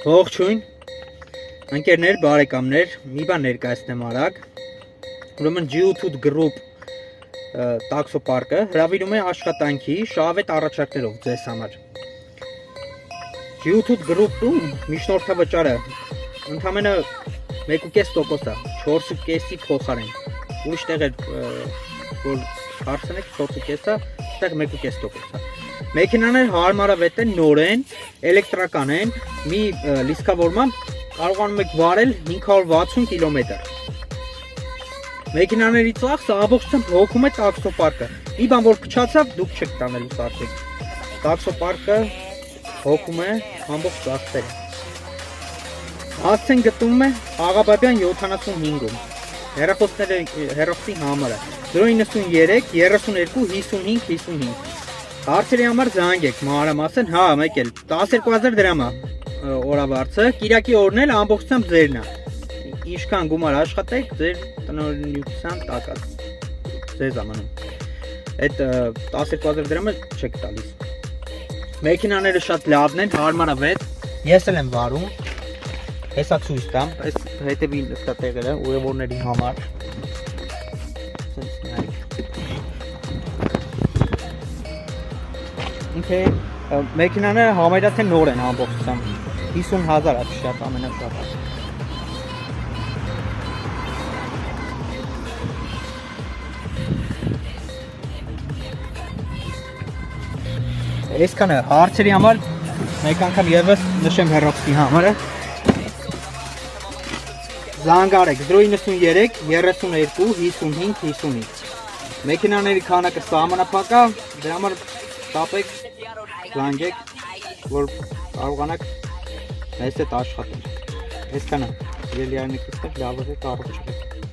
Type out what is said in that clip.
Ողջույն, ընկերներ, բարեկամներ, մի բան ներկայացնեմ արագ։ Ուրեմն G8 Group տաքսոպարկը հրավիրում է աշխատանքի շահավետ առաջարկներով ձեզ համար։ G8 Group-ում միջնորդավճարը ընդամենը 1.5% է, 4.5-ի փոխարեն։ Ուրիշ տեղեր որ հարցնեք 4.5 է, այստեղ 1.5% է։ Մեքենաները հարմարավետ են, նոր են, էլեկտրական են, մի լիցքավորմամբ կարողանում եք վարել 560 կիլոմետր։ Մեքենաների ծախսը ամբողջությամբ հոգում է տաքսոպարկը։ Մի բան որ փչացավ, դուք չեք տանելու սարքեք։ Տաքսոպարկը հոգում է ամբողջ ծախսերը։ Հասցեն գտնվում է Աղաբաբյան 75-ում։ Հեռախոսի համարը 093 32 55 55։ Հարցերի համար զանգեք, մանրամասն, հա, մեկ էլ 12000 դրամ է օրավարձը, կիրակի օրն էլ ամբողջությամբ ձերն է։ Ինչքան գումար աշխատեք, ձեր տնօրինության տակած ձեզ ամանում։ Այդ 12000 դրամը չեք տալիս։ Մեքենաները շատ լավն են, հարմարավետ։ Ես էլ եմ վարում։ Հեսա ցույց տամ, այս հետևի տեղերը ուղևորների համար։ Ինքը մեքենաները համարյա թե նոր են ամբողջությամբ 50000 է շատ ամենաշատը։ Այսքանը հարցերի համար մեկ անգամ եւս նշեմ հեռախոսի համարը։ Զանգարեք 093 32 55 55։ Մեքենաների քանակը սահմանափակ է, դրա համար տապեք, զանգեք, որ կարողանաք մեզ հետ աշխատել։ Այսքանը, ելյարնիկստեք լավ է, առողջ եք։